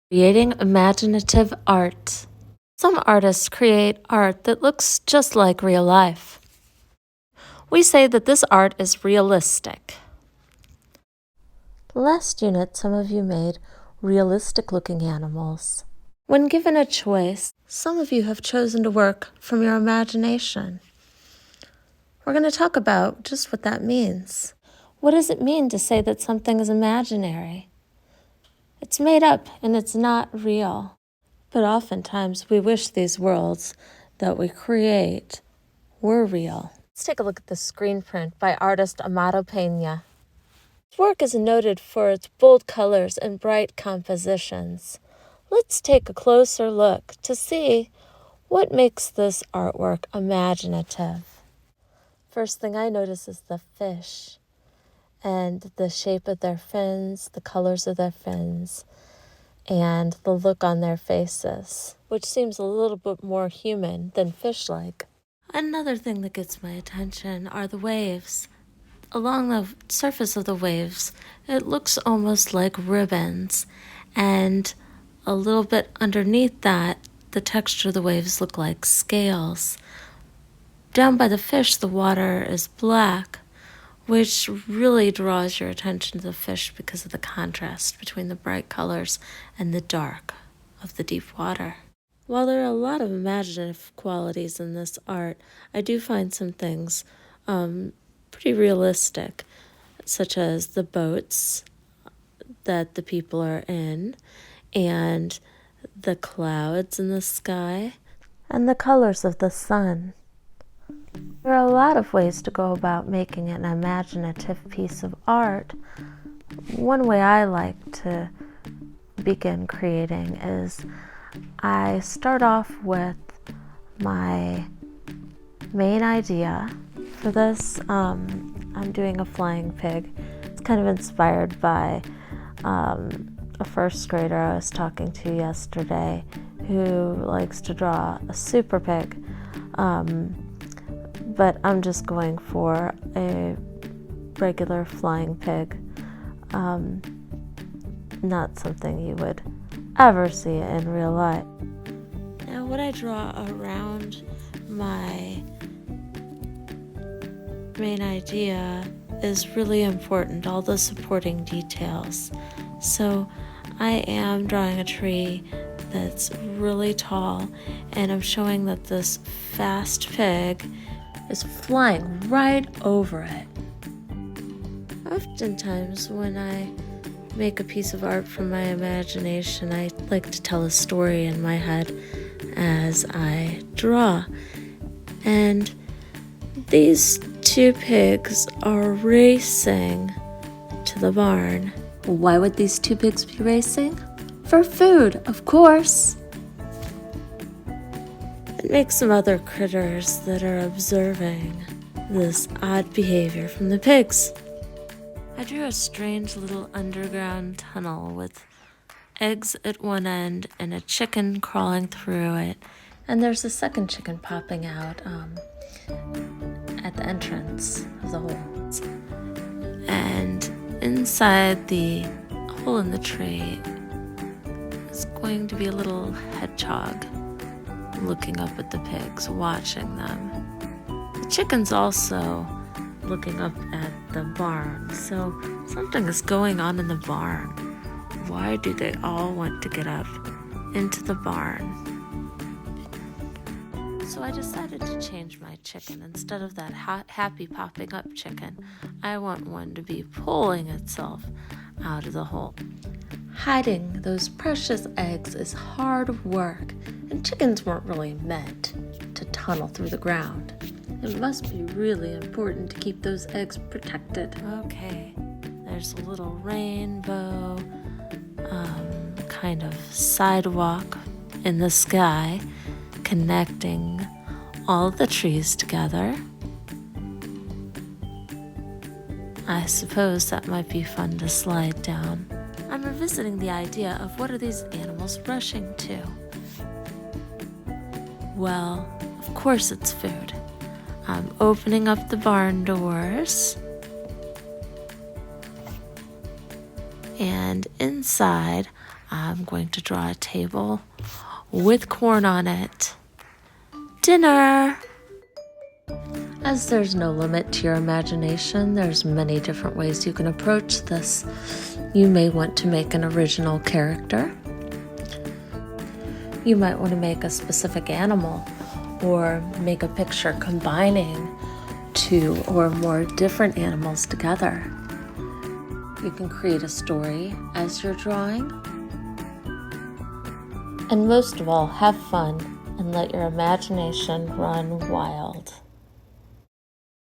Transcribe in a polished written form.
Creating imaginative art. Some artists create art that looks just like real life. We say that this art is realistic. Last unit, some of you made realistic-looking animals. When given a choice, some of you have chosen to work from your imagination. We're going to talk about just what that means. What does it mean to say that something is imaginary? It's made up and it's not real. But oftentimes we wish these worlds that we create were real. Let's take a look at the screen print by artist Amado Peña. His work is noted for its bold colors and bright compositions. Let's take a closer look to see what makes this artwork imaginative. First thing I notice is the fish and the shape of their fins, the colors of their fins, and the look on their faces, which seems a little bit more human than fish-like. Another thing that gets my attention are the waves. Along the surface of the waves, it looks almost like ribbons, and a little bit underneath that, the texture of the waves look like scales. Down by the fish, the water is black, which really draws your attention to the fish because of the contrast between the bright colors and the dark of the deep water. While there are a lot of imaginative qualities in this art, I do find some things pretty realistic, such as the boats that the people are in, and the clouds in the sky, and the colors of the sun. There are a lot of ways to go about making an imaginative piece of art. One way I like to begin creating is I start off with my main idea. For this, I'm doing a flying pig. It's kind of inspired by a first grader I was talking to yesterday who likes to draw a super pig. But I'm just going for a regular flying pig, not something you would ever see in real life. Now, what I draw around my main idea is really important, all the supporting details. So I am drawing a tree that's really tall, and I'm showing that this fast pig is flying right over it. Oftentimes when I make a piece of art from my imagination, I like to tell a story in my head as I draw. And these two pigs are racing to the barn. Why would these two pigs be racing? For food, of course. It makes some other critters that are observing this odd behavior from the pigs. I drew a strange little underground tunnel with eggs at one end and a chicken crawling through it. And there's a second chicken popping out at the entrance of the hole. And inside the hole in the tree is going to be a little hedgehog looking up at the pigs, watching them. The chicken's also looking up at the barn, so something is going on in the barn. Why do they all want to get up into the barn? So I decided to change my chicken. Instead of that happy popping up chicken, I want one to be pulling itself out of the hole. Hiding those precious eggs is hard work, and chickens weren't really meant to tunnel through the ground. It must be really important to keep those eggs protected. Okay, there's a little rainbow, kind of sidewalk in the sky, connecting all the trees together. I suppose that might be fun to slide down. I'm revisiting the idea of what are these animals rushing to? Well, of course it's food. I'm opening up the barn doors, and inside I'm going to draw a table with corn on it. Dinner! As there's no limit to your imagination, there's many different ways you can approach this. You may want to make an original character. You might want to make a specific animal or make a picture combining two or more different animals together. You can create a story as you're drawing. And most of all, have fun and let your imagination run wild.